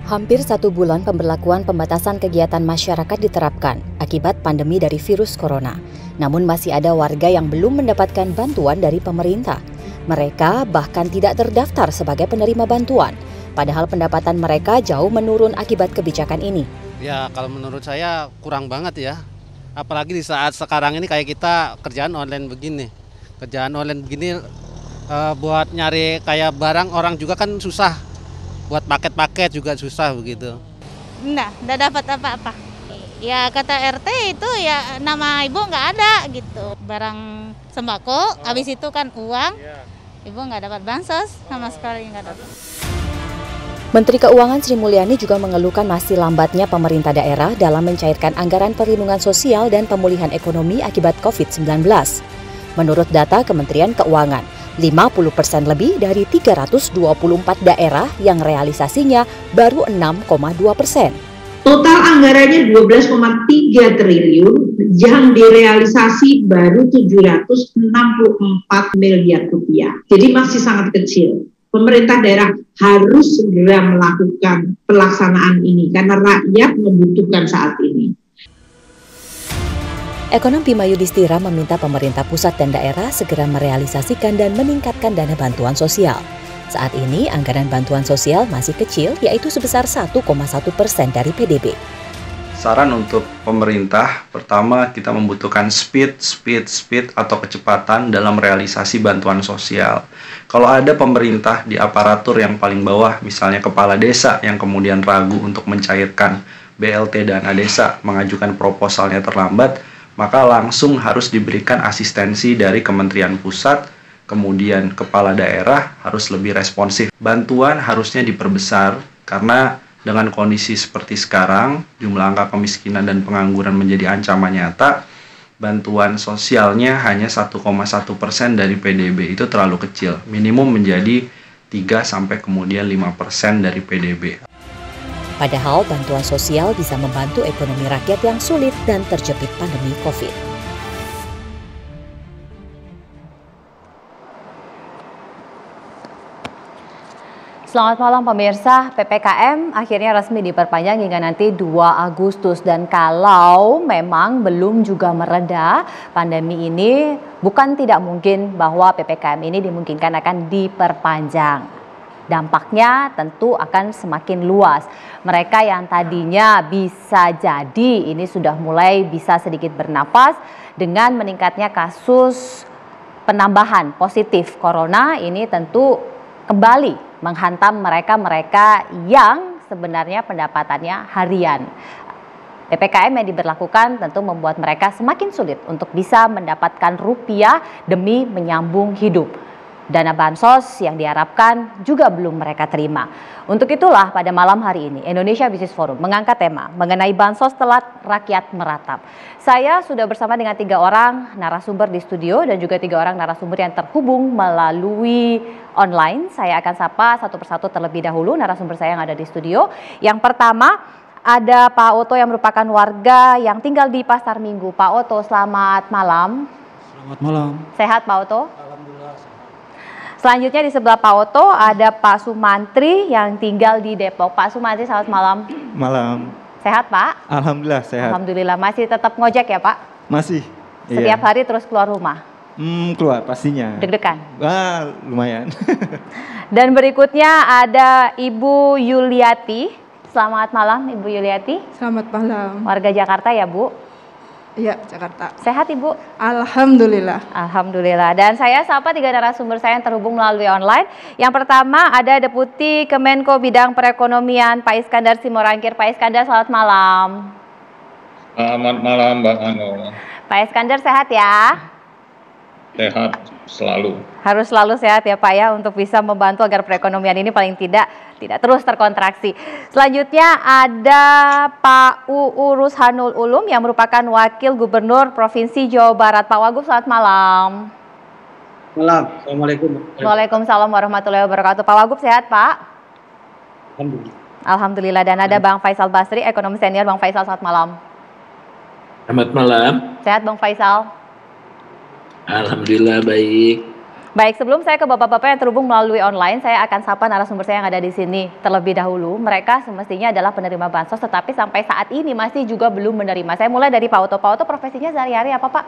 Hampir 1 bulan pemberlakuan pembatasan kegiatan masyarakat diterapkan akibat pandemi dari virus corona. Namun masih ada warga yang belum mendapatkan bantuan dari pemerintah. Mereka bahkan tidak terdaftar sebagai penerima bantuan, padahal pendapatan mereka jauh menurun akibat kebijakan ini. Ya, kalau menurut saya kurang banget ya. Apalagi di saat sekarang ini kayak kita kerjaan online begini. Kerjaan online begini buat nyari kayak barang orang juga kan susah. Buat paket-paket juga susah begitu. Nggak dapat apa-apa. Ya kata RT itu ya nama ibu nggak ada gitu. Barang sembako, habis itu kan uang. Ibu nggak dapat bansos, sama sekali nggak dapat. Menteri Keuangan Sri Mulyani juga mengeluhkan masih lambatnya pemerintah daerah dalam mencairkan anggaran perlindungan sosial dan pemulihan ekonomi akibat COVID-19. Menurut data Kementerian Keuangan, 50% lebih dari 324 daerah yang realisasinya baru 6,2%. Total anggarannya 12,3 triliun, yang direalisasi baru 764 miliar rupiah. Jadi masih sangat kecil. Pemerintah daerah harus segera melakukan pelaksanaan ini karena rakyat membutuhkan saat ini. Ekonom Bima Yudhistira meminta pemerintah pusat dan daerah segera merealisasikan dan meningkatkan dana bantuan sosial. Saat ini anggaran bantuan sosial masih kecil, yaitu sebesar 1,1% dari PDB. Saran untuk pemerintah, pertama kita membutuhkan speed atau kecepatan dalam realisasi bantuan sosial. Kalau ada pemerintah di aparatur yang paling bawah, misalnya kepala desa yang kemudian ragu untuk mencairkan BLT dana desa, mengajukan proposalnya terlambat, maka langsung harus diberikan asistensi dari Kementerian Pusat, kemudian kepala daerah harus lebih responsif. Bantuan harusnya diperbesar karena dengan kondisi seperti sekarang, jumlah angka kemiskinan dan pengangguran menjadi ancaman nyata, bantuan sosialnya hanya 1,1% dari PDB, itu terlalu kecil. Minimum menjadi 3 sampai kemudian 5% dari PDB. Padahal bantuan sosial bisa membantu ekonomi rakyat yang sulit dan terjepit pandemi COVID. Selamat malam pemirsa, PPKM akhirnya resmi diperpanjang hingga nanti 2 Agustus. Dan kalau memang belum juga mereda pandemi ini, bukan tidak mungkin bahwa PPKM ini dimungkinkan akan diperpanjang. Dampaknya tentu akan semakin luas. Mereka yang tadinya bisa jadi ini sudah mulai bisa sedikit bernapas dengan meningkatnya kasus penambahan positif corona, ini tentu kembali menghantam mereka yang sebenarnya pendapatannya harian. PPKM yang diberlakukan tentu membuat mereka semakin sulit untuk bisa mendapatkan rupiah demi menyambung hidup. Dana bansos yang diharapkan juga belum mereka terima. Untuk itulah pada malam hari ini Indonesia Business Forum mengangkat tema mengenai bansos telat rakyat meratap. Saya sudah bersama dengan 3 orang narasumber di studio dan juga 3 orang narasumber yang terhubung melalui online. Saya akan sapa satu persatu terlebih dahulu narasumber saya yang ada di studio. Yang pertama ada Pak Oto yang merupakan warga yang tinggal di Pasar Minggu. Pak Oto, selamat malam. Selamat malam. Sehat Pak Oto? Alhamdulillah. Selanjutnya di sebelah Pak Oto ada Pak Sumantri yang tinggal di Depok. Pak Sumantri, selamat malam. Malam. Sehat Pak? Alhamdulillah sehat. Alhamdulillah. Masih tetap ngojek ya Pak? Masih. Setiap hari terus keluar rumah? Keluar pastinya. Deg-degan? Lumayan. Dan berikutnya ada Ibu Yuliati. Selamat malam Ibu Yuliati. Selamat malam. Warga Jakarta ya Bu? Iya, Jakarta. Sehat Ibu? Alhamdulillah. Alhamdulillah. Dan saya sapa 3 narasumber saya yang terhubung melalui online. Yang pertama ada Deputi Kemenko Bidang Perekonomian Pak Iskandar Simorangkir. Pak Iskandar, selamat malam. Selamat malam Mbak Anu. Pak Iskandar sehat ya? Sehat selalu. Harus selalu sehat ya Pak ya untuk bisa membantu agar perekonomian ini paling tidak terus terkontraksi. Selanjutnya ada Pak UU Rushanul Ulum yang merupakan Wakil Gubernur Provinsi Jawa Barat. Pak Wagub, selamat malam. Malam, Assalamualaikum. Waalaikumsalam warahmatullahi wabarakatuh. Pak Wagub sehat Pak? Alhamdulillah. Alhamdulillah. Dan ada Bang Faisal Basri, ekonom senior. Bang Faisal, selamat malam. Selamat malam. Sehat Bang Faisal? Alhamdulillah baik. Baik, sebelum saya ke Bapak-Bapak yang terhubung melalui online, saya akan sapa narasumber saya yang ada di sini terlebih dahulu. Mereka semestinya adalah penerima bansos, tetapi sampai saat ini masih juga belum menerima. Saya mulai dari Pak Oto. Pak Oto, profesinya sehari-hari apa, Pak?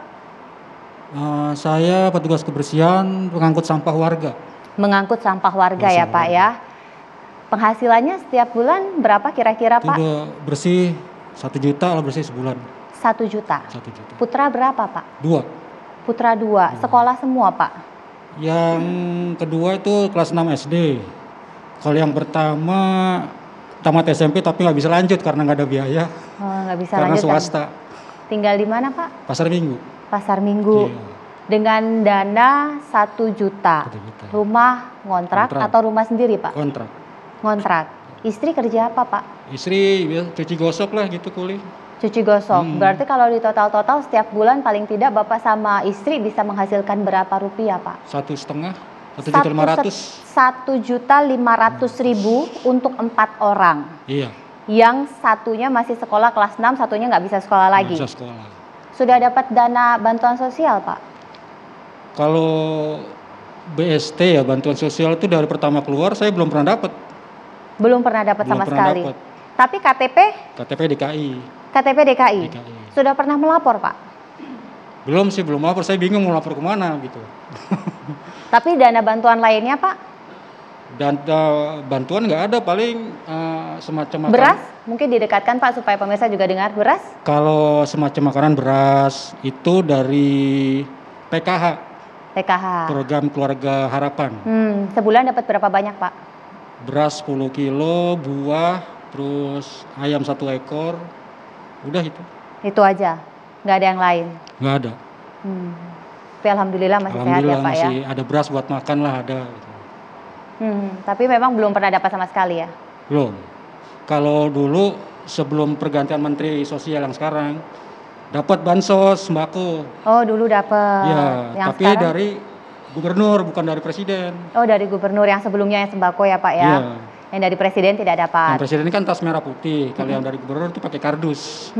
Saya petugas kebersihan pengangkut sampah warga. Mengangkut sampah warga ya, Pak ya. Penghasilannya setiap bulan berapa kira-kira, Pak? Itu bersih 1 juta lah, bersih sebulan. 1 juta. 1 juta. Putra berapa, Pak? 2. Putra 2. Sekolah semua, Pak? Yang kedua itu kelas 6 SD. Kalau yang pertama tamat SMP tapi nggak bisa lanjut karena nggak ada biaya. Oh, nggak bisa karena lanjut. swasta. Tinggal di mana, Pak? Pasar Minggu. Pasar Minggu. Iya. Dengan dana 1 juta. 1 juta. Rumah ngontrak atau rumah sendiri, Pak? Kontrak. Ngontrak. Istri kerja apa, Pak? Istri ya, cuci gosok lah gitu kuli. Cuci gosok. Berarti kalau di total-total setiap bulan paling tidak Bapak sama istri bisa menghasilkan berapa rupiah, Pak? 1,5. 1.500.000. 1.500.000 untuk 4 orang. Iya. Yang satunya masih sekolah kelas 6, satunya nggak bisa sekolah lagi. Bisa sekolah. Sudah dapat dana bantuan sosial, Pak? Kalau BST ya, bantuan sosial itu dari pertama keluar saya belum pernah dapat. Belum pernah dapat sama sekali. Dapet. Tapi KTP DKI. KTP DKI. Sudah pernah melapor, Pak? Belum sih, belum lapor. Saya bingung mau lapor kemana gitu. Tapi dana bantuan lainnya, Pak? Dan bantuan nggak ada, paling semacam beras? Mungkin didekatkan, Pak, supaya pemirsa juga dengar. Beras? Kalau semacam makanan beras itu dari PKH. PKH. Program Keluarga Harapan. Sebulan dapat berapa banyak, Pak? Beras 10 kilo, buah, terus ayam 1 ekor. Udah itu. Itu aja? Nggak ada yang lain? Nggak ada. Tapi alhamdulillah masih sehat ya, Pak, ya? Masih ada beras buat makan lah, ada. Gitu. Tapi memang belum pernah dapat sama sekali ya? Belum. Kalau dulu sebelum pergantian Menteri Sosial yang sekarang, dapat bansos sembako. Oh, dulu dapat. Ya, yang tapi sekarang? dari gubernur, bukan dari presiden. Oh, dari gubernur yang sebelumnya yang sembako ya, Pak, ya? Iya. Yang dari presiden tidak dapat. Yang presiden kan tas merah putih, kalau yang dari gubernur itu pakai kardus.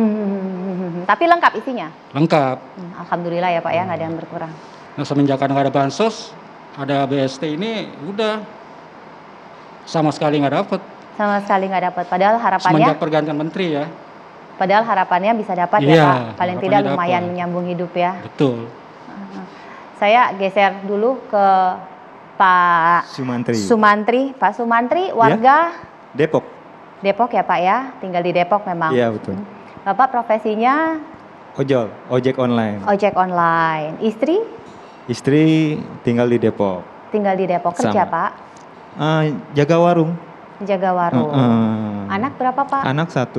Tapi lengkap isinya? Lengkap. Alhamdulillah ya, Pak, ya, nggak ada yang berkurang. Nah, semenjak nggak ada bansos, ada BST ini udah sama sekali nggak dapat. Sama sekali nggak dapat. Padahal harapannya. Semenjak pergantian menteri ya. Padahal harapannya bisa dapat ya, Pak. Paling tidak lumayan menyambung hidup ya. Betul. Saya geser dulu ke Pak Sumantri. Pak Sumantri, warga Depok. Depok ya, Pak, ya? Tinggal di Depok memang. Iya, betul. Bapak profesinya? Ojek online. Ojek online. Istri? Istri tinggal di Depok. Tinggal di Depok. Kerja, Pak? Jaga warung. Jaga warung. Anak berapa, Pak? Anak 1.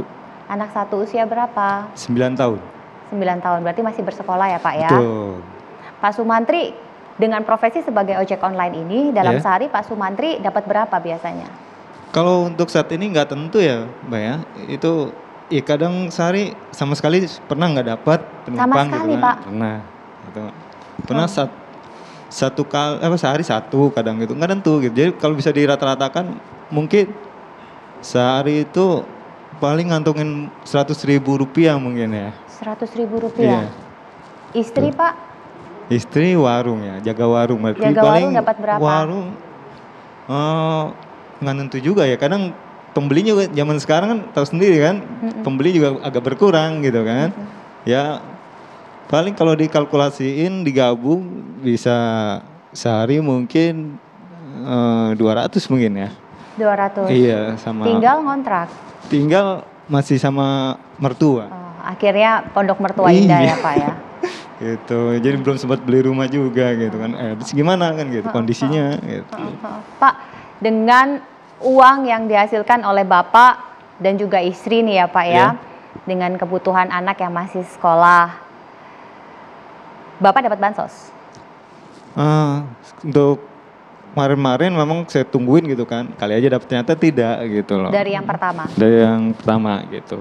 Anak 1 usia berapa? 9 tahun. 9 tahun, berarti masih bersekolah ya, Pak, ya? Betul. Pak Sumantri, dengan profesi sebagai ojek online ini, dalam sehari Pak Sumantri dapat berapa biasanya? Kalau untuk saat ini nggak tentu ya, Mbak ya. Itu kadang sehari sama sekali pernah nggak dapat penumpang. Sama sekali, gitu kan. Pak? Pernah. Gitu. Pernah satu kali, sehari 1 kadang gitu, nggak tentu gitu. Jadi kalau bisa dirata-ratakan mungkin sehari itu paling ngantongin 100.000 rupiah mungkin ya. 100.000 rupiah? Iya. Istri, Pak? Istri warung ya, jaga warung. Jaga paling warung dapat berapa? Warung nggak tentu juga ya. Kadang pembeli juga zaman sekarang kan tahu sendiri kan, pembeli juga agak berkurang gitu kan. Ya paling kalau dikalkulasiin digabung bisa sehari mungkin 200 mungkin ya. 200? Iya, sama. Tinggal ngontrak? Tinggal masih sama mertua. Akhirnya pondok mertua indah ya, Pak, ya? Gitu, jadi belum sempat beli rumah juga gitu kan. Terus gimana kan gitu kondisinya gitu. Pak, dengan uang yang dihasilkan oleh Bapak dan juga istri nih ya, Pak, ya, dengan kebutuhan anak yang masih sekolah, Bapak dapat bansos? Untuk kemarin-kemarin memang saya tungguin gitu kan, kali aja dapat, ternyata tidak gitu loh. Dari yang pertama? Dari yang pertama gitu.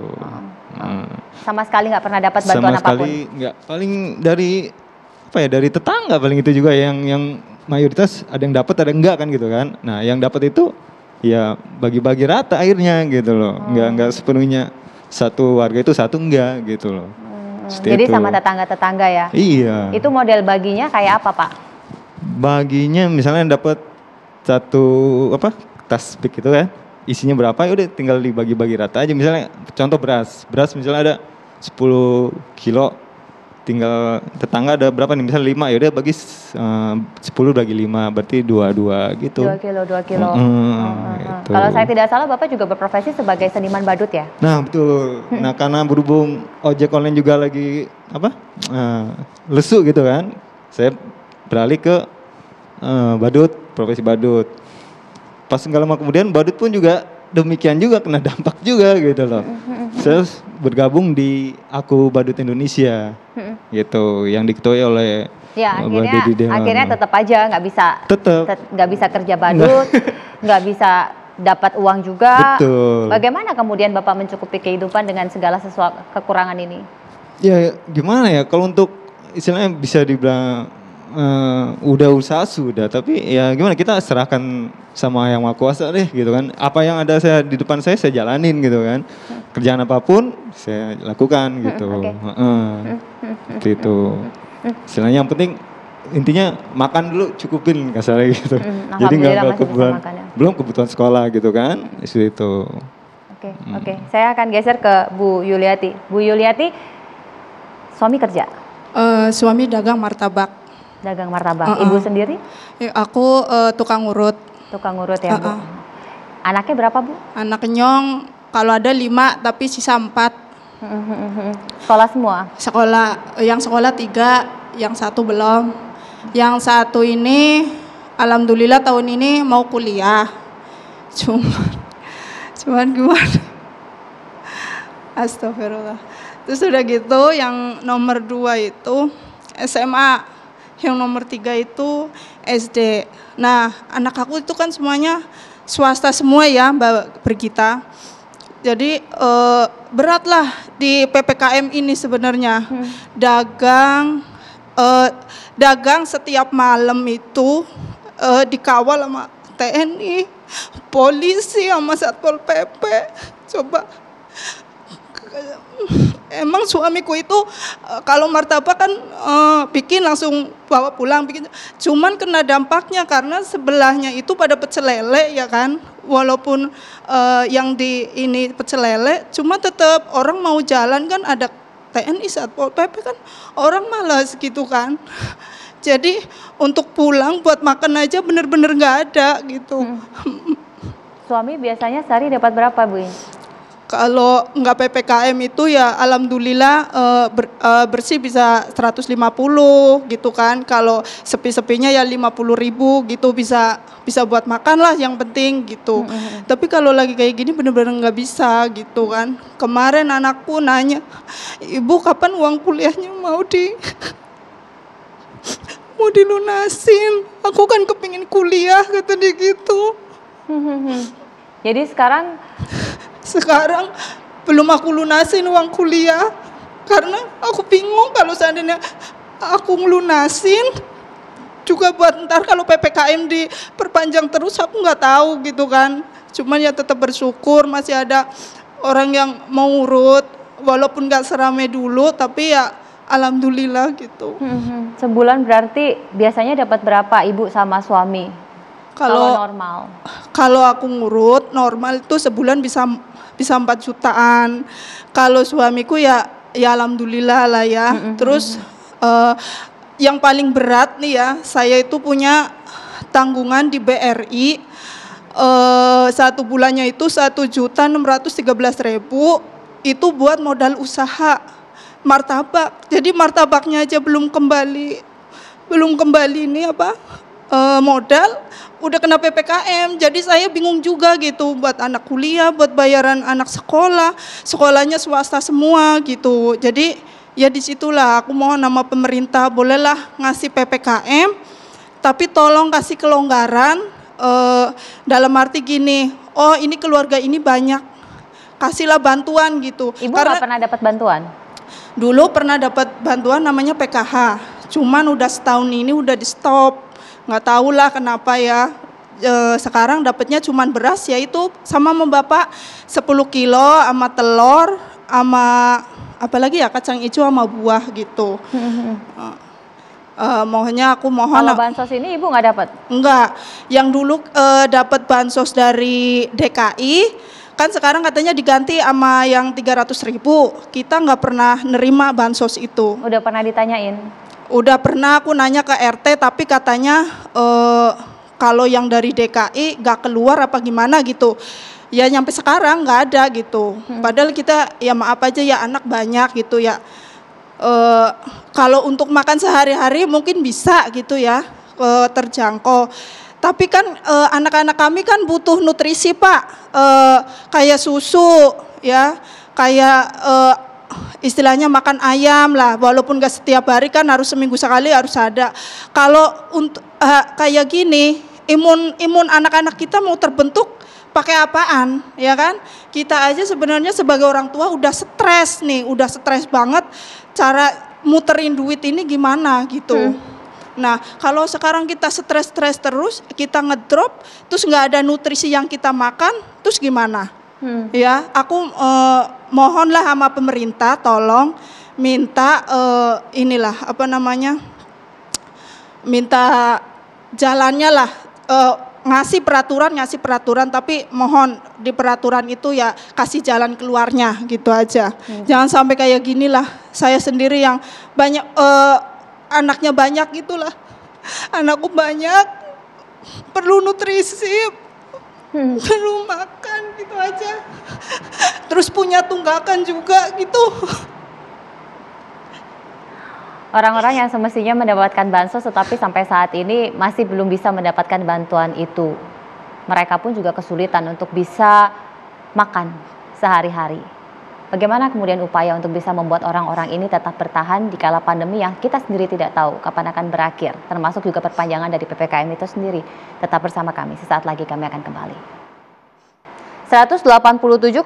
Sama sekali nggak pernah dapat bantuan apapun? Sama sekali nggak, paling dari dari tetangga paling itu juga yang mayoritas ada yang dapat ada yang enggak kan gitu kan. Nah yang dapat itu ya bagi-bagi rata akhirnya gitu loh, nggak sepenuhnya satu warga itu satu enggak gitu loh. Jadi itu sama tetangga-tetangga ya? Iya. Itu model baginya kayak apa, Pak? baginya misalnya dapat satu tas big gitu kan, isinya berapa ya udah tinggal dibagi-bagi rata aja. Misalnya contoh beras misalnya ada 10 kilo, tinggal tetangga ada berapa nih, misalnya 5 ya udah bagi 10 bagi 5 berarti 2 gitu. 2 kilo. Gitu. Kalau saya tidak salah Bapak juga berprofesi sebagai seniman badut ya? Nah betul. Nah karena berhubung ojek online juga lagi lesu gitu kan, saya beralih ke badut, profesi badut. Pas nggak lama kemudian badut pun juga demikian juga kena dampak juga gitu loh. Saya bergabung di Aku Badut Indonesia gitu, yang diketuai oleh ya akhirnya tetap aja nggak bisa kerja badut, nggak bisa dapat uang juga. Betul. Bagaimana kemudian Bapak mencukupi kehidupan dengan segala sesuatu kekurangan ini? Ya gimana ya, kalau untuk istilahnya bisa dibilang udah usaha sudah, tapi ya gimana, kita serahkan sama yang Maha Kuasa deh gitu kan. Apa yang ada di depan saya jalanin gitu kan. Kerjaan apapun saya lakukan gitu. Seperti itu. Istilahnya yang penting intinya makan dulu cukupin kasarnya gitu. Jadi nggak belum kebutuhan sekolah gitu kan. Itu. Oke. Saya akan geser ke Bu Yuliati. Bu Yuliati, suami kerja? Suami dagang martabak. Dagang martabak. Ibu sendiri? Aku tukang urut. Tukang urut ya Bu. Anaknya berapa Bu? Anaknya kalau ada 5 tapi sisa 4. Sekolah semua? Sekolah, yang sekolah 3, yang 1 belum. Yang 1 ini alhamdulillah tahun ini mau kuliah. Cuman gimana? Astagfirullah. Terus udah gitu yang nomor 2 itu SMA. Yang nomor 3 itu SD. Nah, anak aku itu kan semuanya swasta semua ya, Mbak Brigita. Jadi beratlah di PPKM ini sebenarnya. Dagang setiap malam itu dikawal sama TNI, polisi sama Satpol PP. Coba. Emang suamiku itu kalau martabak kan bikin langsung bawa pulang bikin. Cuman kena dampaknya karena sebelahnya itu pada pecel lele ya kan. Walaupun yang di ini pecel lele, cuma tetap orang mau jalan kan ada TNI Satpol PP kan orang malas gitu kan. Jadi untuk pulang buat makan aja bener-bener nggak ada gitu. Suami biasanya sehari dapat berapa Bu? Kalau nggak PPKM itu ya alhamdulillah bersih bisa 150 gitu kan. Kalau sepi-sepinya ya 50.000 gitu bisa buat makan lah yang penting gitu. Tapi kalau lagi kayak gini bener-bener nggak bisa gitu kan. Kemarin anakku nanya, Ibu kapan uang kuliahnya mau dilunasin? Aku kan kepingin kuliah kata dia gitu. Jadi sekarang belum aku lunasin uang kuliah karena aku bingung kalau seandainya aku ngelunasin juga buat ntar kalau PPKM diperpanjang terus aku nggak tahu gitu kan. Cuman ya tetap bersyukur masih ada orang yang mau urut walaupun nggak serame dulu tapi ya alhamdulillah gitu. Sebulan berarti biasanya dapat berapa Ibu sama suami? Kalau normal? Kalau aku ngurut normal itu sebulan bisa 4 jutaan. Kalau suamiku ya alhamdulillah lah ya. Terus yang paling berat nih ya, saya itu punya tanggungan di BRI. 1 bulannya itu 1.613.000 itu buat modal usaha martabak. Jadi martabaknya aja belum kembali ini modal. Udah kena PPKM, jadi saya bingung juga gitu buat anak kuliah, buat bayaran anak sekolahnya swasta semua gitu. Jadi ya disitulah aku mohon sama pemerintah bolehlah ngasih PPKM, tapi tolong kasih kelonggaran dalam arti gini, oh ini keluarga ini banyak, kasihlah bantuan gitu. Ibu nggak pernah dapat bantuan? Dulu pernah dapat bantuan namanya PKH, cuman udah setahun ini udah di stop. Nggak tahu lah kenapa ya. Sekarang dapatnya cuma beras yaitu sama Bapak 10 kilo sama telur sama apalagi ya kacang hijau sama buah gitu. Mohonnya aku mohon. Kalau bansos ini Ibu nggak dapat? Enggak. Yang dulu dapat bansos dari DKI, kan sekarang katanya diganti sama yang 300.000. Kita nggak pernah nerima bansos itu. Udah pernah ditanyain? Udah pernah aku nanya ke RT, tapi katanya kalau yang dari DKI nggak keluar apa gimana gitu. Ya nyampe sekarang nggak ada gitu. Padahal kita ya maaf aja ya anak banyak gitu ya. Kalau untuk makan sehari-hari mungkin bisa gitu ya, terjangkau. Tapi kan anak-anak kami kan butuh nutrisi Pak, kayak susu ya, kayak istilahnya makan ayam lah, walaupun gak setiap hari kan harus seminggu sekali harus ada. Kalau untuk kayak gini, imun anak-anak kita mau terbentuk pakai apaan, ya kan? Kita aja sebenarnya sebagai orang tua udah stres nih, udah stres banget. Cara muterin duit ini gimana gitu. Nah, kalau sekarang kita stres terus, kita ngedrop, terus nggak ada nutrisi yang kita makan, terus gimana? Ya, aku mohonlah sama pemerintah, tolong minta inilah apa namanya, minta jalannya lah. Ngasih peraturan, tapi mohon di peraturan itu ya kasih jalan keluarnya gitu aja. Jangan sampai kayak gini lah. Saya sendiri yang banyak anaknya banyak gitulah. Anakku banyak, perlu nutrisi, perlu makan gitu aja. Terus punya tunggakan juga gitu. Orang-orang yang semestinya mendapatkan bansos tetapi sampai saat ini masih belum bisa mendapatkan bantuan itu. Mereka pun juga kesulitan untuk bisa makan sehari-hari. Bagaimana kemudian upaya untuk bisa membuat orang-orang ini tetap bertahan di kala pandemi yang kita sendiri tidak tahu kapan akan berakhir, termasuk juga perpanjangan dari PPKM itu sendiri. Tetap bersama kami, sesaat lagi kami akan kembali. 187,84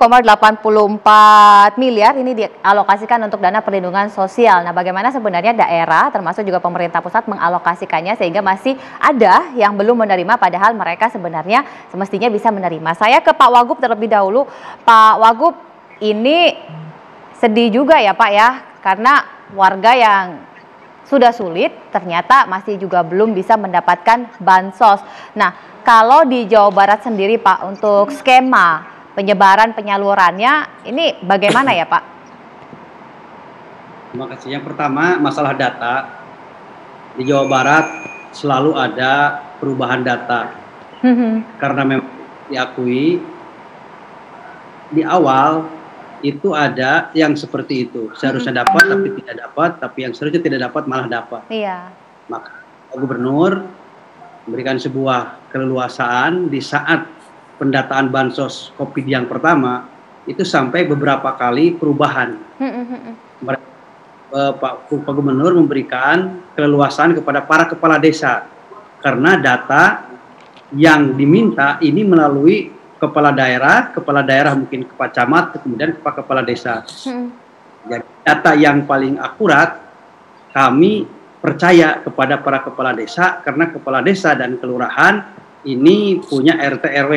miliar ini dialokasikan untuk dana perlindungan sosial. Nah, bagaimana sebenarnya daerah termasuk juga pemerintah pusat mengalokasikannya sehingga masih ada yang belum menerima padahal mereka sebenarnya semestinya bisa menerima. Saya ke Pak Wagub terlebih dahulu. Pak Wagub, ini sedih juga ya Pak ya, karena warga yang sudah sulit ternyata masih juga belum bisa mendapatkan bansos. Nah, kalau di Jawa Barat sendiri Pak, untuk skema penyebaran penyalurannya ini bagaimana ya Pak? Terima kasih. Yang pertama, masalah data. Di Jawa Barat selalu ada perubahan data. Karena memang diakui di awal itu ada yang seperti itu. Seharusnya dapat tapi tidak dapat, tapi yang seharusnya tidak dapat malah dapat. Iya. Maka Gubernur memberikan sebuah keleluasaan di saat pendataan bansos COVID yang pertama itu sampai beberapa kali perubahan. Pak Gubernur memberikan keleluasaan kepada para kepala desa karena data yang diminta ini melalui kepala daerah mungkin kepala camat, kemudian kepala desa. Jadi data yang paling akurat kami percaya kepada para kepala desa karena kepala desa dan kelurahan ini punya RT RW.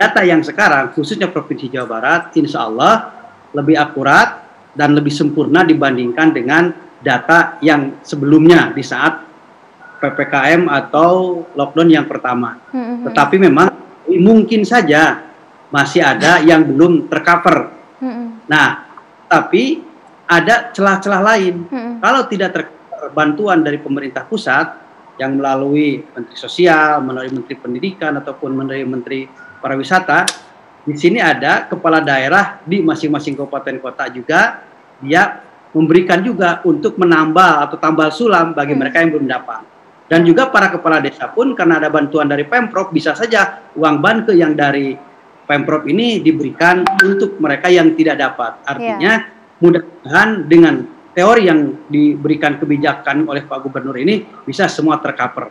Data yang sekarang khususnya Provinsi Jawa Barat insya Allah lebih akurat dan lebih sempurna dibandingkan dengan data yang sebelumnya di saat PPKM atau lockdown yang pertama. Tetapi memang mungkin saja masih ada yang belum tercover. Nah, tapi ada celah-celah lain. Kalau tidak tercover bantuan dari pemerintah pusat yang melalui Menteri Sosial, melalui Menteri Pendidikan ataupun melalui Menteri Pariwisata, di sini ada kepala daerah di masing-masing kabupaten kota juga dia memberikan juga untuk menambal atau tambal sulam bagi mereka yang belum dapat. Dan juga para kepala desa pun karena ada bantuan dari Pemprov bisa saja uang banke yang dari Pemprov ini diberikan untuk mereka yang tidak dapat. Artinya mudah-mudahan dengan teori yang diberikan kebijakan oleh Pak Gubernur ini bisa semua tercover.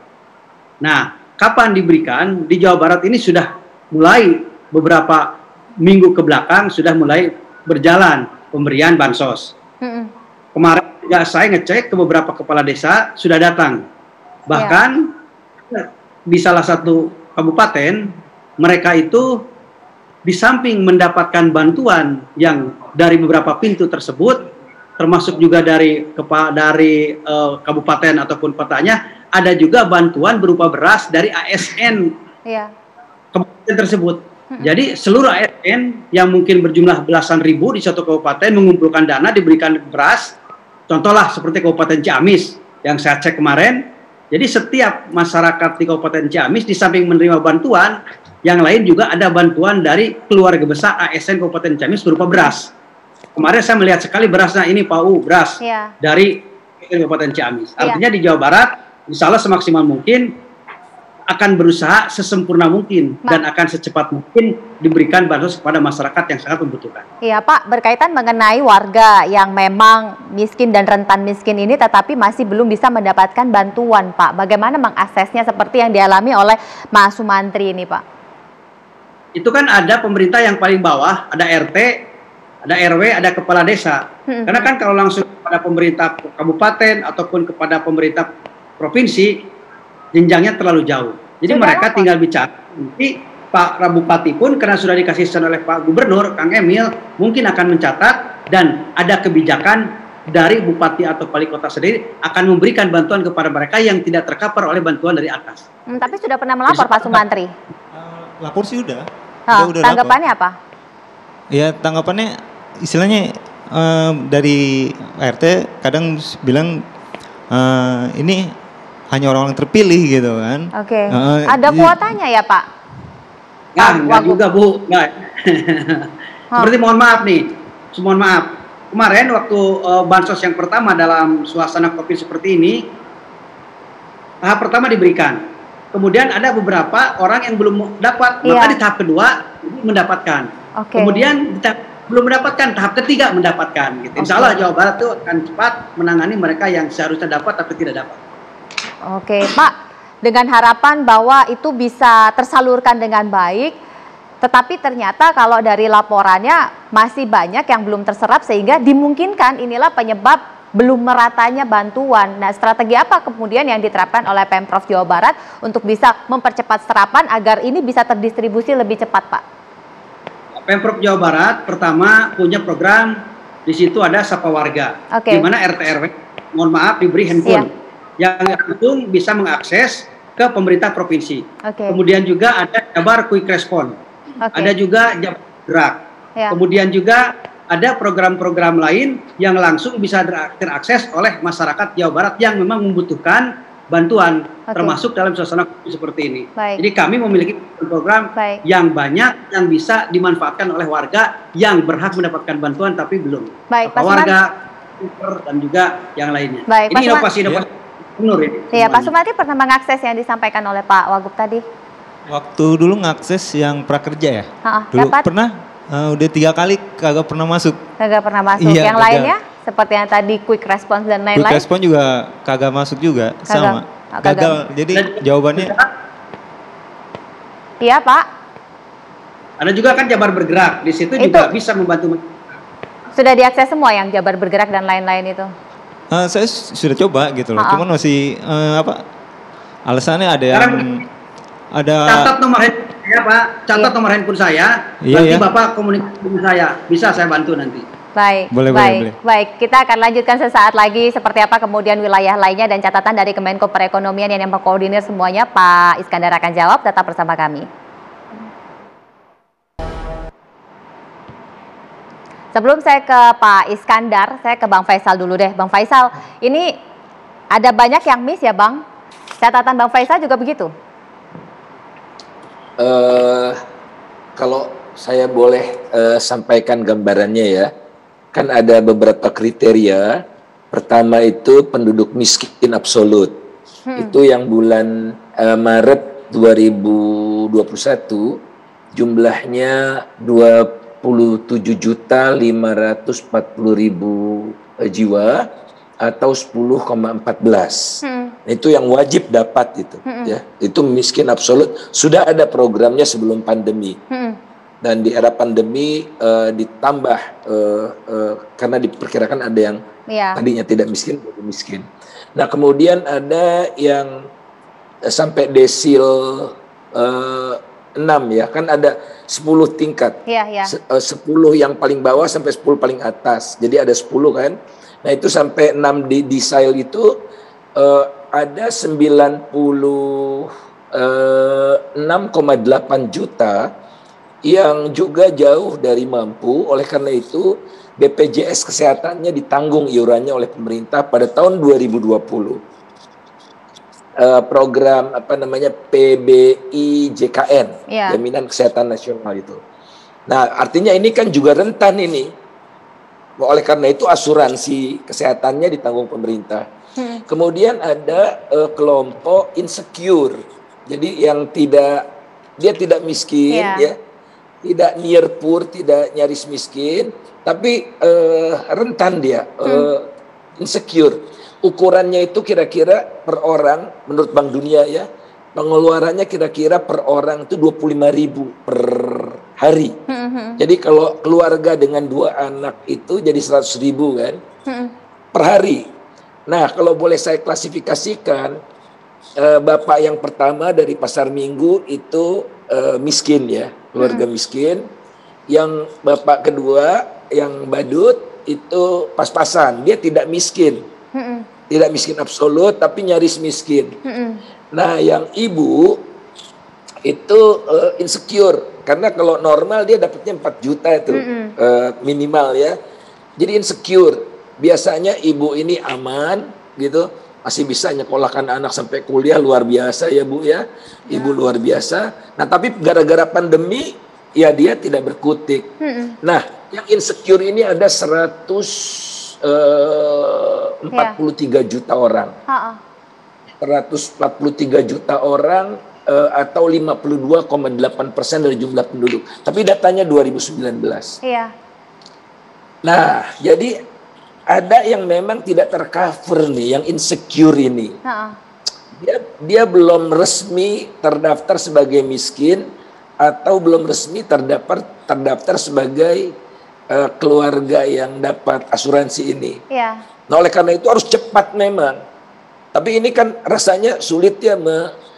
Nah, kapan diberikan? Di Jawa Barat ini sudah mulai beberapa minggu ke belakang sudah mulai berjalan pemberian bansos. Kemarin juga saya ngecek ke beberapa kepala desa sudah datang. Bahkan di salah satu kabupaten mereka itu di samping mendapatkan bantuan yang dari beberapa pintu tersebut termasuk juga dari kabupaten ataupun kotanya, ada juga bantuan berupa beras dari ASN kabupaten tersebut. Jadi seluruh ASN yang mungkin berjumlah belasan ribu di satu kabupaten mengumpulkan dana, diberikan beras. Contohlah seperti Kabupaten Ciamis yang saya cek kemarin. Jadi setiap masyarakat di Kabupaten Ciamis di samping menerima bantuan, yang lain juga ada bantuan dari keluarga besar ASN Kabupaten Ciamis berupa beras. Kemarin saya melihat sekali berasnya ini Pak beras dari Kabupaten Ciamis. Artinya di Jawa Barat, insya Allah semaksimal mungkin akan berusaha sesempurna mungkin dan akan secepat mungkin diberikan bantuan kepada masyarakat yang sangat membutuhkan. Iya Pak, berkaitan mengenai warga yang memang miskin dan rentan miskin ini tetapi masih belum bisa mendapatkan bantuan Pak. Bagaimana mengaksesnya seperti yang dialami oleh Mas Sumantri ini Pak? Itu kan ada pemerintah yang paling bawah, ada RT, ada RW, ada kepala desa. Karena kan kalau langsung kepada pemerintah kabupaten ataupun kepada pemerintah provinsi, jenjangnya terlalu jauh. Jadi mereka tinggal bicara. Nanti Pak Bupati pun karena sudah dikasih saran oleh Pak Gubernur, Kang Emil, mungkin akan mencatat dan ada kebijakan dari Bupati atau Wali Kota sendiri akan memberikan bantuan kepada mereka yang tidak tercover oleh bantuan dari atas. Tapi sudah pernah melapor Pak Sumantri? Lapor sih udah. Udah tanggapannya lapor. Apa? Ya tanggapannya istilahnya dari RT kadang bilang ini hanya orang-orang terpilih gitu kan. Oke. Ada kuotanya ya Pak? Enggak juga Bu. Enggak. Seperti mohon maaf nih. Mohon maaf. Kemarin waktu bansos yang pertama dalam suasana COVID seperti ini, tahap pertama diberikan. Kemudian ada beberapa orang yang belum dapat, maka di tahap kedua mendapatkan. Kemudian belum mendapatkan, tahap ketiga mendapatkan. Gitu. Insya Allah Jawa Barat itu akan cepat menangani mereka yang seharusnya dapat tapi tidak dapat. Oke Pak, dengan harapan bahwa itu bisa tersalurkan dengan baik, tetapi ternyata kalau dari laporannya masih banyak yang belum terserap sehingga dimungkinkan inilah penyebab belum meratanya bantuan. Nah, strategi apa kemudian yang diterapkan oleh Pemprov Jawa Barat untuk bisa mempercepat serapan agar ini bisa terdistribusi lebih cepat Pak? Pemprov Jawa Barat pertama punya program, di situ ada Sapa Warga, di mana RT RW, mohon maaf diberi handphone. Yang langsung bisa mengakses ke pemerintah provinsi. Kemudian juga ada Jabar Quick Respon, ada juga Jabar Gerak. Kemudian juga ada program-program lain yang langsung bisa terakses oleh masyarakat Jawa Barat yang memang membutuhkan bantuan, termasuk dalam suasana seperti ini. Jadi kami memiliki program yang banyak yang bisa dimanfaatkan oleh warga yang berhak mendapatkan bantuan tapi belum. Warga dan juga yang lainnya. Ini inovasi-inovasi. Iya, Pak Sumantri pernah mengakses yang disampaikan oleh Pak Wagub tadi? Waktu dulu ngakses yang prakerja ya? Dulu dapat? Pernah, udah 3 kali kagak pernah masuk. Kagak pernah masuk. Yang lainnya seperti yang tadi quick response dan lain-lain? Quick response juga kagak masuk juga, sama. Gagal. Jadi jawabannya? Iya Pak. Ada juga kan Jabar Bergerak, di situ juga bisa membantu. Sudah diakses semua yang Jabar Bergerak dan lain-lain itu? Saya sudah coba gitu loh, cuman masih alasannya ada yang catat nomor handphone saya Pak, catat nomor handphone saya, nanti Bapak komunikasi dengan saya, bisa saya bantu nanti. Baik, baik. Kita akan lanjutkan sesaat lagi seperti apa kemudian wilayah lainnya dan catatan dari Kemenko Perekonomian yang mengkoordinir semuanya. Pak Iskandar akan jawab, tetap bersama kami. Sebelum saya ke Pak Iskandar, saya ke Bang Faisal dulu deh. Bang Faisal, ini ada banyak yang miss ya Bang? Catatan Bang Faisal juga begitu? Kalau saya boleh sampaikan gambarannya ya, kan ada beberapa kriteria. Pertama itu penduduk miskin absolut. Itu yang bulan Maret 2021 jumlahnya 27.540.000 jiwa atau 10,14. Itu yang wajib dapat itu ya. Itu miskin absolut. Sudah ada programnya sebelum pandemi. Dan di era pandemi ditambah karena diperkirakan ada yang tadinya tidak miskin jadi miskin. Nah, kemudian ada yang sampai desil 6 ya, kan ada 10 tingkat. 10 yang paling bawah sampai 10 paling atas. Jadi ada 10 kan. Nah itu sampai 6 desile itu ada 96,8 juta yang juga jauh dari mampu. Oleh karena itu BPJS kesehatannya ditanggung iurannya oleh pemerintah pada tahun 2020. Program PBI JKN, Jaminan Kesehatan Nasional itu. Nah artinya ini kan juga rentan ini. Oleh karena itu asuransi kesehatannya ditanggung pemerintah. Kemudian ada kelompok insecure. Jadi yang dia tidak miskin, ya, tidak near poor, tidak nyaris miskin, tapi rentan dia, insecure. Ukurannya itu kira-kira per orang, menurut Bank Dunia ya, pengeluarannya kira-kira per orang itu 25.000 per hari. Jadi kalau keluarga dengan 2 anak itu jadi 100.000 kan per hari. Nah kalau boleh saya klasifikasikan, bapak yang pertama dari Pasar Minggu itu miskin ya, keluarga miskin. Yang bapak kedua yang badut itu pas-pasan, dia tidak miskin, tidak miskin absolut tapi nyaris miskin. Nah yang ibu itu insecure. Karena kalau normal dia dapatnya 4 juta itu minimal ya. Jadi insecure. Biasanya ibu ini aman gitu, masih bisa nyekolahkan anak sampai kuliah, luar biasa ya Bu ya. Ibu luar biasa. Nah tapi gara-gara pandemi ya dia tidak berkutik. Nah yang insecure ini ada 143 juta orang. 143 juta orang atau 52,8% dari jumlah penduduk. Tapi datanya 2019. Iya. Nah, jadi ada yang memang tidak tercover nih, yang insecure ini. Dia belum resmi terdaftar sebagai miskin atau belum resmi terdaftar sebagai keluarga yang dapat asuransi ini. Iya. Nah, oleh karena itu harus cepat memang. Tapi ini kan rasanya sulit ya memahami.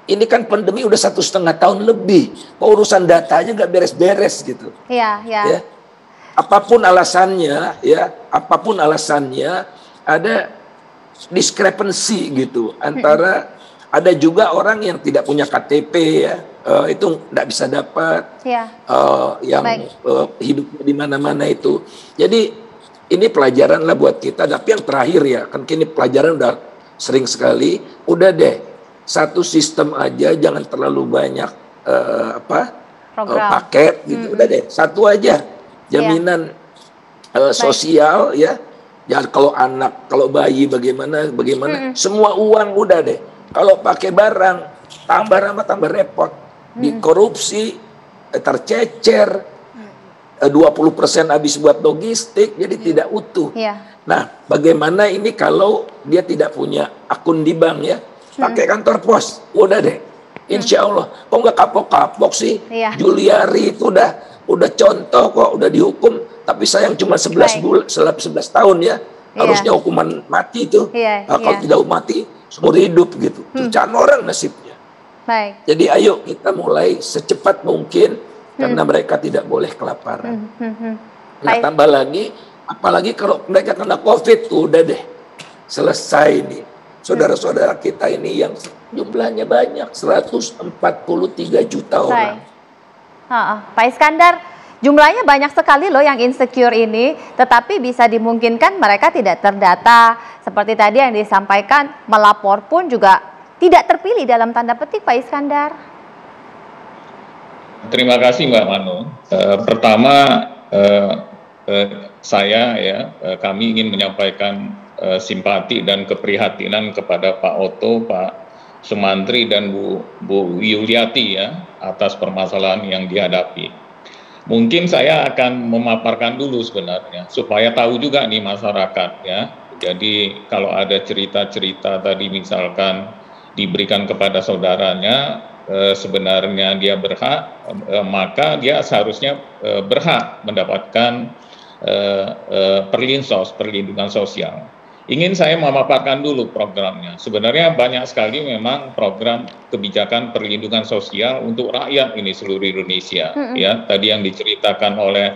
Ini kan pandemi udah 1,5 tahun lebih, urusan data aja nggak beres-beres gitu. Iya, iya. Ya. Apapun alasannya, ya, apapun alasannya, ada diskrepensi gitu antara ada juga orang yang tidak punya KTP ya, itu nggak bisa dapat, yang hidupnya di mana-mana itu. Jadi ini pelajaran lah buat kita. Tapi yang terakhir ya, kan kini pelajaran udah sering sekali, udah deh. Satu sistem aja, jangan terlalu banyak paket gitu. Udah deh, satu aja jaminan sosial ya. Jangan kalau anak, kalau bayi bagaimana, semua uang udah deh. Kalau pakai barang tambah lama tambah repot, dikorupsi, tercecer, 20% habis buat logistik, jadi tidak utuh. Nah, bagaimana ini kalau dia tidak punya akun di bank ya? Pakai kantor pos, udah deh. Insya Allah, kok nggak kapok-kapok sih? Juliari itu udah contoh kok, udah dihukum, tapi sayang cuma 11 tahun ya. Harusnya hukuman mati itu. Kalau tidak mati, seumur hidup gitu. Tercahan orang nasibnya. Jadi ayo kita mulai secepat mungkin, karena mereka tidak boleh kelaparan. Nah, tambah lagi, apalagi kalau mereka kena COVID, udah deh, selesai nih. Saudara-saudara kita ini yang jumlahnya banyak, 143 juta orang. Pak Iskandar, jumlahnya banyak sekali loh yang insecure ini, tetapi bisa dimungkinkan mereka tidak terdata. Seperti tadi yang disampaikan, melapor pun juga tidak terpilih dalam tanda petik, Pak Iskandar. Terima kasih Mbak Manu. Pertama, saya ya, kami ingin menyampaikan simpati dan keprihatinan kepada Pak Oto, Pak Sumantri dan Bu Yuliati ya atas permasalahan yang dihadapi. Mungkin saya akan memaparkan dulu sebenarnya supaya tahu juga nih masyarakat ya. Jadi kalau ada cerita-cerita tadi misalkan diberikan kepada saudaranya, sebenarnya dia berhak, maka dia seharusnya berhak mendapatkan perlindungan sosial. Ingin saya memaparkan dulu programnya. Sebenarnya banyak sekali memang program kebijakan perlindungan sosial untuk rakyat ini seluruh Indonesia. Ya, tadi yang diceritakan oleh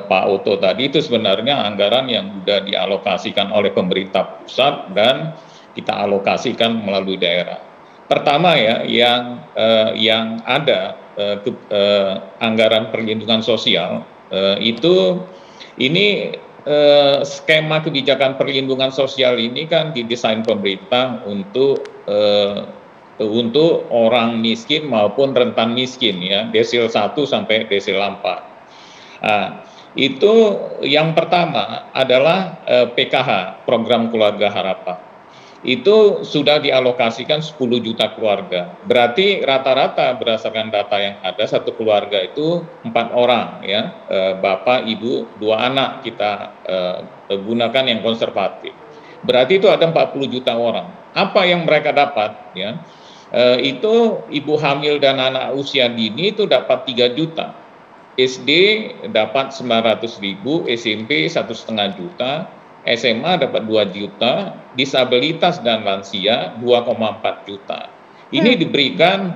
Pak Oto tadi itu sebenarnya anggaran yang sudah dialokasikan oleh pemerintah pusat dan kita alokasikan melalui daerah. Pertama ya, yang ada anggaran perlindungan sosial ini skema kebijakan perlindungan sosial ini kan didesain pemerintah untuk orang miskin maupun rentan miskin ya, desil 1 sampai desil 4. Nah, itu yang pertama adalah PKH, program keluarga harapan. Itu sudah dialokasikan 10 juta keluarga. Berarti rata-rata berdasarkan data yang ada satu keluarga itu 4 orang ya, bapak, ibu, 2 anak kita gunakan yang konservatif. Berarti itu ada 40 juta orang. Apa yang mereka dapat ya? Itu ibu hamil dan anak usia dini itu dapat 3 juta. SD dapat 900.000, SMP 1,5 juta, SMA dapat 2 juta, disabilitas dan lansia 2,4 juta. Ini diberikan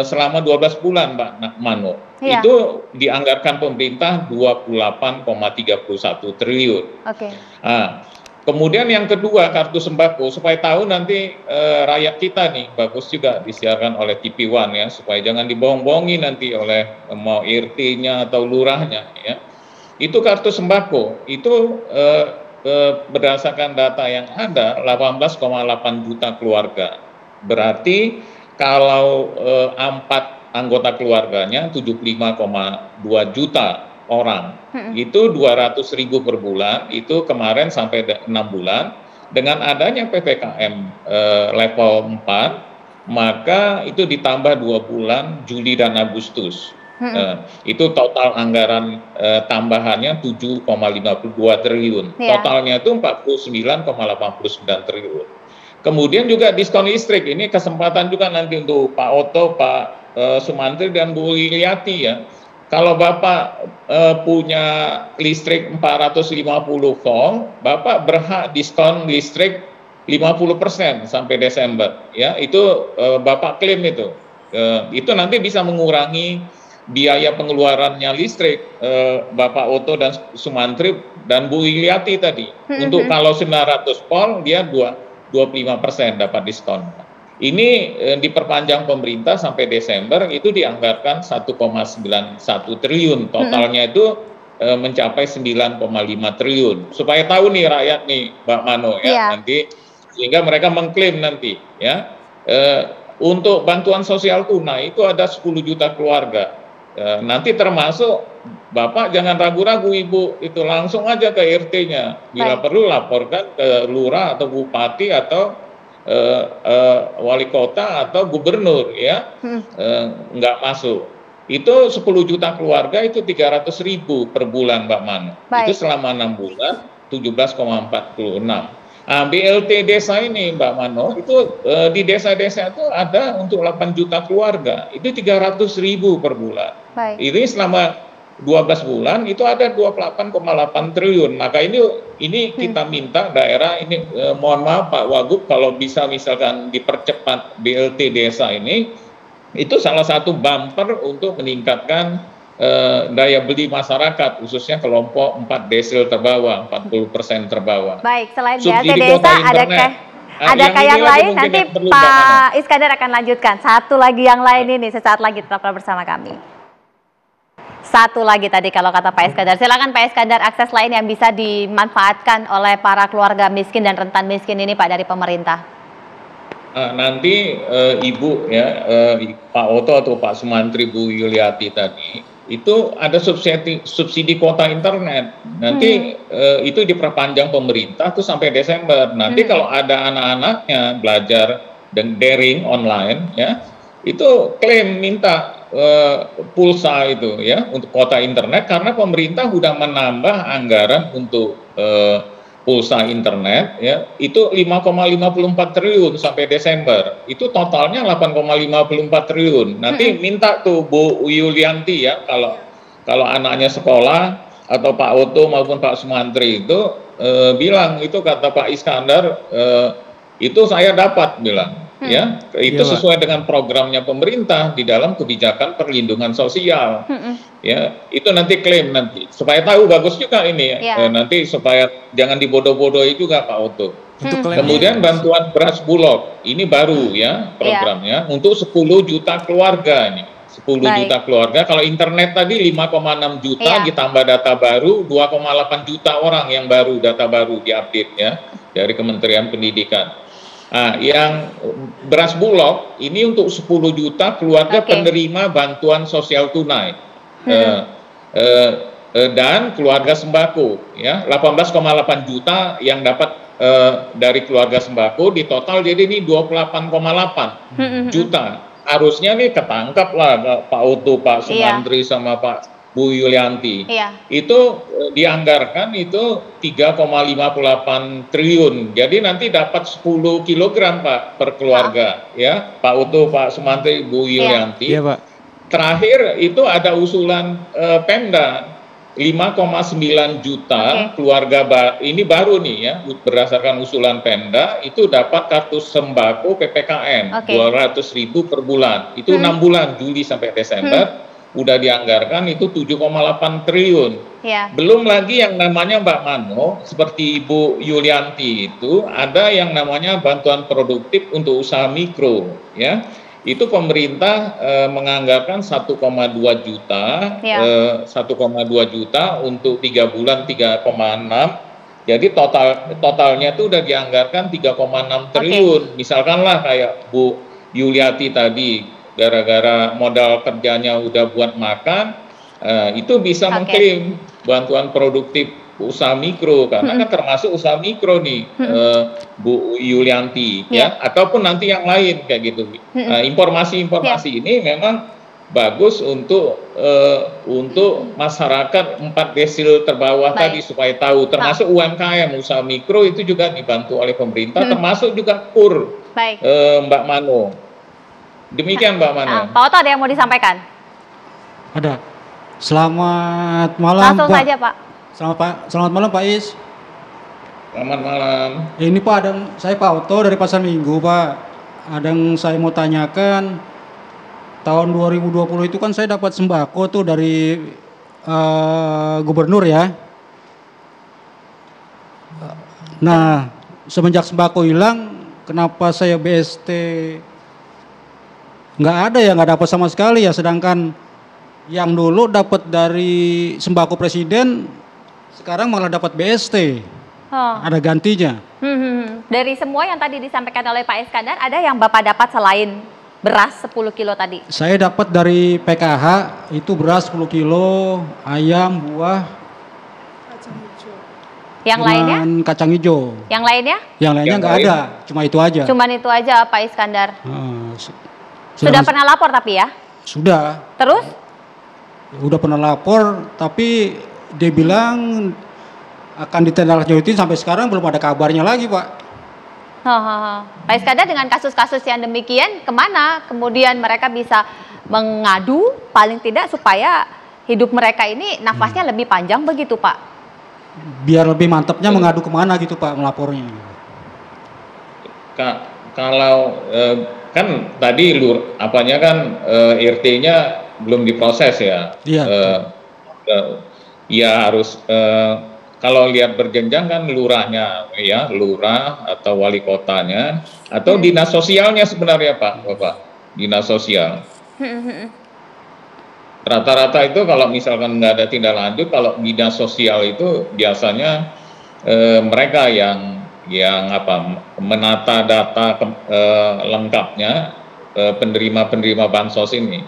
selama 12 bulan, Mbak Mano. Iya. Itu dianggarkan pemerintah 28,31 triliun. Oke. Nah, kemudian yang kedua, kartu sembako, supaya tahu nanti rakyat kita nih, bagus juga disiarkan oleh TV One ya, supaya jangan dibohong-bohongi nanti oleh mau RT-nya atau lurahnya ya. Itu kartu sembako, itu berdasarkan data yang ada 18,8 juta keluarga. Berarti kalau 4 anggota keluarganya 75,2 juta orang, itu 200.000 per bulan, itu kemarin sampai 6 bulan. Dengan adanya PPKM level 4, maka itu ditambah 2 bulan, Juli dan Agustus. Itu total anggaran tambahannya 7,52 triliun. Totalnya itu 49,89 triliun. Kemudian juga diskon listrik, ini kesempatan juga nanti untuk Pak Oto, Pak Sumantri dan Bu Yuliati ya. Kalau Bapak punya listrik 450 volt, Bapak berhak diskon listrik 50% sampai Desember. Ya, itu Bapak klaim itu. Itu nanti bisa mengurangi biaya pengeluarannya listrik Bapak Oto dan Sumantri dan Bu Yuliati tadi. Untuk kalau 900 volt dia 25% dapat diskon. Ini diperpanjang pemerintah sampai Desember, itu dianggarkan 1,91 triliun. Totalnya itu mencapai 9,5 triliun. Supaya tahu nih rakyat nih, Mbak Mano ya, nanti sehingga mereka mengklaim nanti ya. Untuk bantuan sosial tunai itu ada 10 juta keluarga. Nanti termasuk Bapak jangan ragu-ragu Ibu, itu langsung aja ke RT-nya. Bila perlu laporkan ke lurah atau bupati atau wali kota atau gubernur ya, nggak masuk. Itu 10 juta keluarga itu 300.000 per bulan Mbak Mano. Itu selama 6 bulan 17,46. Nah, BLT desa ini Mbak Mano itu di desa-desa itu ada untuk 8 juta keluarga, itu 300.000 per bulan. Ini selama 12 bulan itu ada 28,8 triliun. Maka ini kita minta daerah ini, mohon maaf Pak Wagub, kalau bisa misalkan dipercepat BLT desa ini, itu salah satu bumper untuk meningkatkan daya beli masyarakat, khususnya kelompok 4 desil terbawah, 40% terbawah. Baik, selain BLT desa ada yang lain, nanti Pak Iskandar akan lanjutkan. Satu lagi yang lain ini sesaat lagi, tetaplah bersama kami. Satu lagi tadi kalau kata Pak Iskandar, silakan Pak Iskandar, akses lain yang bisa dimanfaatkan oleh para keluarga miskin dan rentan miskin ini Pak dari pemerintah. Nanti Ibu ya, Pak Oto atau Pak Sumantri, Bu Yuliati tadi, itu ada subsidi kuota internet. Nanti itu diperpanjang pemerintah tuh sampai Desember. Nanti kalau ada anak-anaknya belajar dan daring online ya, itu klaim minta pulsa itu ya untuk kuota internet, karena pemerintah sudah menambah anggaran untuk pulsa internet ya, itu 5,54 triliun sampai Desember. Itu totalnya 8,54 triliun. Nanti minta tuh Bu Yulianti ya, kalau anaknya sekolah atau Pak Oto maupun Pak Sumantri itu bilang, itu kata Pak Iskandar itu saya dapat bilang. ya. Itu sesuai dengan programnya pemerintah di dalam kebijakan perlindungan sosial. Ya, itu nanti klaim nanti supaya tahu, bagus juga ini nanti supaya jangan dibodoh-bodohi juga Pak Oto. Kemudian bantuan beras Bulog ini baru ya programnya untuk 10 juta keluarga ini. 10 juta keluarga, kalau internet tadi 5,6 juta ditambah data baru 2,8 juta orang yang baru, data baru diupdate ya dari Kementerian Pendidikan. Nah, yang beras Bulog ini untuk 10 juta keluarga penerima bantuan sosial tunai dan keluarga sembako ya 18,8 juta yang dapat dari keluarga sembako, di total jadi ini 28,8 juta. Harusnya nih ketangkap lah Pak Oto, Pak Sumantri sama Pak Bu Yulianti. Itu dianggarkan itu 3,58 triliun. Jadi nanti dapat 10 kilogram Pak per keluarga ya. Pak Oto, Pak Sumantri, Bu Yulianti. Pak. Terakhir itu ada usulan Pemda 5,9 juta keluarga ini baru nih ya, berdasarkan usulan Pemda itu dapat kartu sembako PPKM 200.000 per bulan. Itu 6 bulan, Juli sampai Desember udah dianggarkan itu 7,8 triliun. Belum lagi yang namanya Mbak Mano seperti Ibu Yulianti itu ada yang namanya bantuan produktif untuk usaha mikro ya. Itu pemerintah menganggarkan 1,2 juta, 1,2 juta untuk 3 bulan 3,6. Jadi totalnya itu udah dianggarkan 3,6 triliun. Misalkanlah kayak Bu Yuliati tadi, gara-gara modal kerjanya udah buat makan, itu bisa mengklaim bantuan produktif usaha mikro, karena kan termasuk usaha mikro nih Bu Yulianti ya, ataupun nanti yang lain kayak gitu. Informasi-informasi ini memang bagus untuk masyarakat 4 desil terbawah tadi supaya tahu, termasuk UMKM usaha mikro itu juga dibantu oleh pemerintah, termasuk juga KUR. Mbak Mano. Demikian Mbak Mano. Pak Oto ada yang mau disampaikan? Ada. Selamat malam. Langsung saja Pak. Selamat malam Pak Is. Selamat malam. Ini Pak, saya Pak Oto dari Pasar Minggu Pak. Ada yang saya mau tanyakan. Tahun 2020 itu kan saya dapat sembako tuh dari gubernur ya. Nah, semenjak sembako hilang, kenapa saya BST nggak ada ya, nggak dapat sama sekali ya. Sedangkan yang dulu dapat dari sembako presiden, sekarang malah dapat BST, ada gantinya. Dari semua yang tadi disampaikan oleh Pak Iskandar, ada yang Bapak dapat selain beras 10 kilo tadi? Saya dapat dari PKH, itu beras 10 kilo, ayam, buah. Kacang hijau. Yang lainnya? Kacang hijau. Yang lainnya? Yang lainnya nggak ada, cuma itu aja. Cuman itu aja Pak Iskandar. Sudah pernah lapor tapi ya? Sudah. Terus? Udah pernah lapor, tapi dia bilang akan ditindaklanjuti, sampai sekarang belum ada kabarnya lagi Pak. Pak Iskandar, dengan kasus-kasus yang demikian kemana kemudian mereka bisa mengadu paling tidak supaya hidup mereka ini nafasnya lebih panjang begitu Pak? Biar lebih mantapnya mengadu kemana gitu Pak melapornya? Kalau kan tadi RT-nya belum diproses ya. Ya harus kalau lihat berjenjang kan lurahnya ya, lurah atau wali kotanya atau dinas sosialnya sebenarnya Bapak, dinas sosial. Rata-rata itu kalau misalkan nggak ada tindak lanjut, kalau dinas sosial itu biasanya mereka yang menata data lengkapnya penerima bansos ini.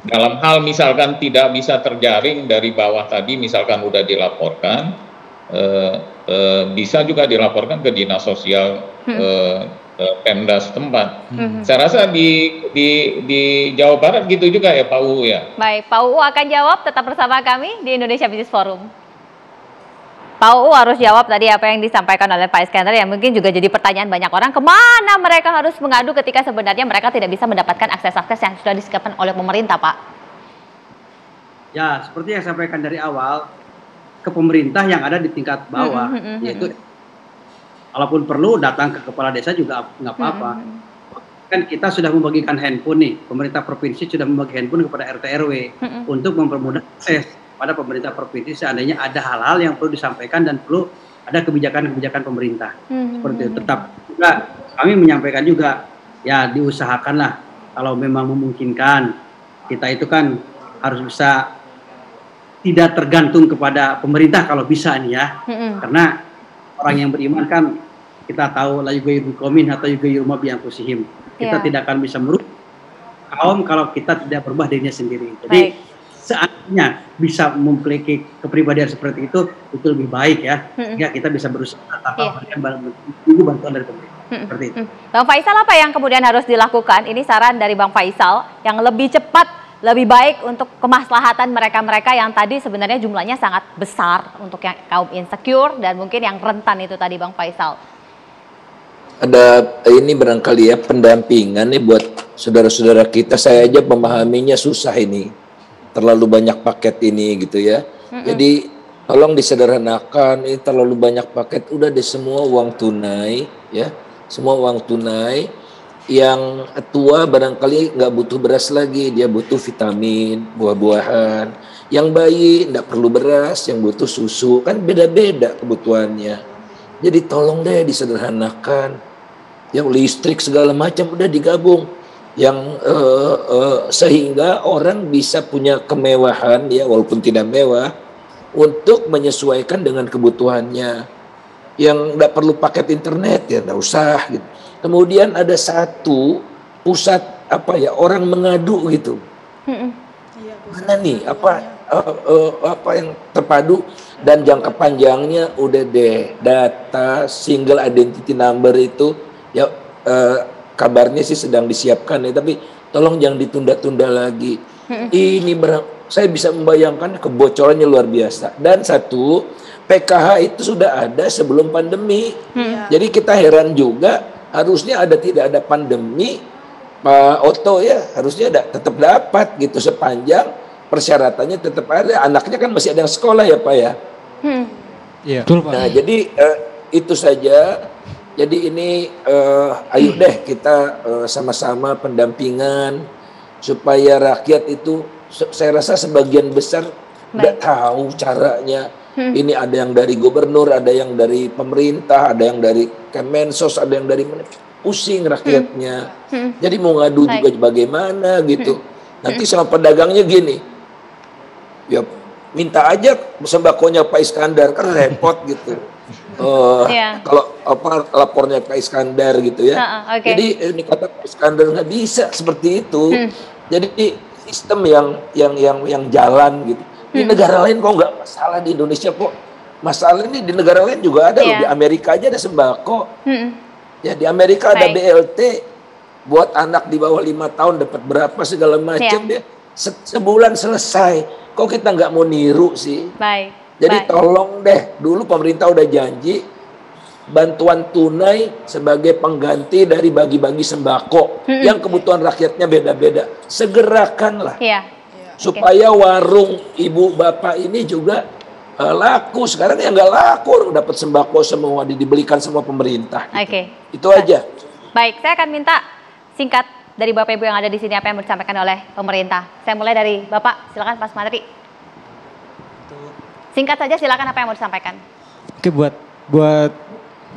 Dalam hal misalkan tidak bisa terjaring dari bawah tadi, misalkan udah dilaporkan, bisa juga dilaporkan ke dinas sosial Pemda setempat. Saya rasa di Jawa Barat gitu juga ya Pak UU ya. Baik, Pak UU akan jawab, tetap bersama kami di Indonesia Business Forum. Pak UU harus jawab tadi apa yang disampaikan oleh Pak Iskandar, yang mungkin juga jadi pertanyaan banyak orang, kemana mereka harus mengadu ketika sebenarnya mereka tidak bisa mendapatkan akses-akses yang sudah disediakan oleh pemerintah, Pak? Ya, seperti yang saya sampaikan dari awal, ke pemerintah yang ada di tingkat bawah, yaitu walaupun perlu datang ke kepala desa juga nggak apa-apa. kan kita sudah membagikan handphone nih, pemerintah provinsi sudah membagi handphone kepada RT RW untuk mempermudah akses pada pemerintah provinsi seandainya ada hal-hal yang perlu disampaikan dan perlu ada kebijakan-kebijakan pemerintah seperti itu. Tetap juga kami menyampaikan juga ya diusahakanlah kalau memang memungkinkan kita itu kan harus bisa tidak tergantung kepada pemerintah kalau bisa nih ya, karena orang yang beriman kan kita tahu la yughayyiru biqaumin hatta yughayyiru ma bi anfusihim. Kita tidak akan bisa merubah kaum kalau kita tidak berubah dirinya sendiri. Jadi seandainya bisa memiliki kepribadian seperti itu lebih baik ya, sehingga kita bisa berusaha tanpa bantuan dari pemerintah. Seperti itu. Bang Faisal, apa yang kemudian harus dilakukan? Ini saran dari Bang Faisal yang lebih cepat, lebih baik untuk kemaslahatan mereka-mereka yang tadi sebenarnya jumlahnya sangat besar untuk yang kaum insecure dan mungkin yang rentan itu tadi Bang Faisal. Ada ini barangkali ya pendampingan nih buat saudara-saudara kita. Saya aja memahaminya susah ini, terlalu banyak paket ini gitu ya. Jadi tolong disederhanakan, ini terlalu banyak paket, udah deh semua uang tunai ya, semua uang tunai. Yang tua barangkali nggak butuh beras lagi, dia butuh vitamin, buah-buahan. Yang bayi nggak perlu beras, yang butuh susu, kan beda-beda kebutuhannya. Jadi tolong deh disederhanakan. Yang listrik segala macam udah digabung. Yang sehingga orang bisa punya kemewahan ya walaupun tidak mewah untuk menyesuaikan dengan kebutuhannya. Yang nggak perlu paket internet ya nggak usah gitu. Kemudian ada satu pusat apa ya orang mengadu gitu. Mana nih apa yang terpadu dan jangka panjangnya udah deh data single identity number itu ya kabarnya sih sedang disiapkan ya, tapi tolong jangan ditunda-tunda lagi. Ini saya bisa membayangkan kebocorannya luar biasa. Dan satu, PKH itu sudah ada sebelum pandemi. Jadi kita heran juga, harusnya tidak ada pandemi, Pak Oto ya, harusnya tetap dapat gitu sepanjang persyaratannya tetap ada. Anaknya kan masih ada yang sekolah ya Pak ya. Nah jadi itu saja. Jadi ini ayo deh kita sama-sama pendampingan supaya rakyat itu, saya rasa sebagian besar nggak tahu caranya. Ini ada yang dari gubernur, ada yang dari pemerintah, ada yang dari Kemensos, ada yang dari pusing rakyatnya. Jadi mau ngadu juga bagaimana gitu. Nanti sama pedagangnya gini, ya minta aja sembakonya Pak Iskandar, kan repot gitu. Kalau lapornya Pak Iskandar gitu ya. Jadi ini kata Pak Iskandar nggak bisa seperti itu. Jadi sistem yang jalan gitu. Di negara lain kok nggak masalah, di Indonesia kok masalah. Ini di negara lain juga ada loh. Di Amerika aja ada sembako. Ya di Amerika ada BLT buat anak di bawah 5 tahun dapat berapa segala macam ya. Sebulan selesai. Kok kita nggak mau niru sih? Jadi tolong deh, dulu pemerintah udah janji bantuan tunai sebagai pengganti dari bagi-bagi sembako yang kebutuhan rakyatnya beda-beda. Segerakanlah supaya warung ibu bapak ini juga laku. Sekarang yang nggak laku dapat sembako semua dibelikan sama pemerintah. Itu aja. Baik, saya akan minta singkat dari Bapak Ibu yang ada di sini apa yang disampaikan oleh pemerintah. Saya mulai dari Bapak, silakan Pak Sumantri. Singkat saja silakan apa yang mau disampaikan. Oke, buat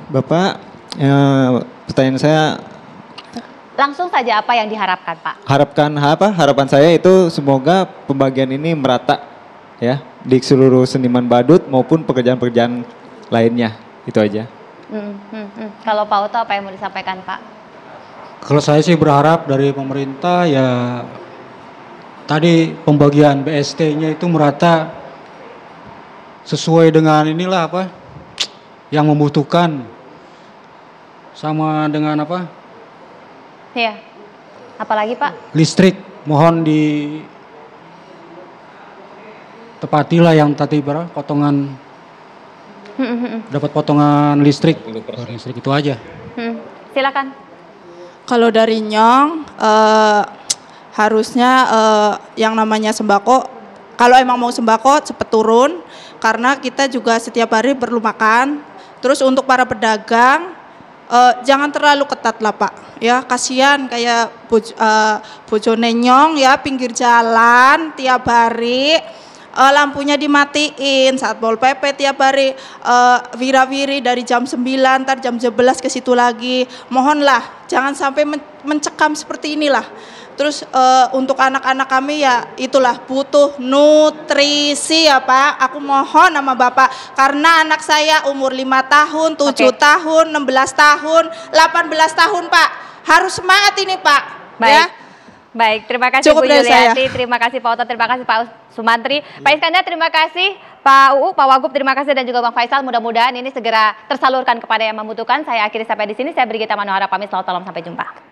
Bapak, pertanyaan saya langsung saja apa yang diharapkan Pak? Harapan saya itu semoga pembagian ini merata ya di seluruh seniman badut maupun pekerjaan-pekerjaan lainnya. Itu aja. Kalau Pak Oto apa yang mau disampaikan Pak? Kalau saya sih berharap dari pemerintah ya tadi pembagian BST-nya itu merata sesuai dengan inilah apa yang membutuhkan sama dengan apa? Iya. Apalagi Pak? Listrik mohon tepatilah yang tadi berapa potongan dapat potongan listrik. Listrik itu aja. Silakan. Kalau dari Nyong harusnya yang namanya sembako, kalau emang mau sembako cepat turun karena kita juga setiap hari perlu makan. Terus untuk para pedagang jangan terlalu ketat lah Pak, ya kasihan kayak bojone Nyong ya pinggir jalan tiap hari, lampunya dimatiin, Satpol PP tiap hari wira-wiri dari jam 9 ntar jam 11 ke situ lagi. Mohonlah jangan sampai mencekam seperti inilah. Terus untuk anak-anak kami ya itulah butuh nutrisi ya Pak. Aku mohon sama Bapak karena anak saya umur 5 tahun, 7 tahun, 16 tahun, 18 tahun Pak. Harus semangat ini Pak. Baik. Ya. Baik, terima kasih Cukup Bu dari Yuliati, saya. terima kasih Pak Oto, terima kasih Pak Sumantri, Pak Iskandar, terima kasih Pak UU, Pak Wagub, terima kasih dan juga Bang Faisal. Mudah-mudahan ini segera tersalurkan kepada yang membutuhkan. Saya akhiri sampai di sini. Saya Brigita Manohara pamit. Selamat malam, sampai jumpa.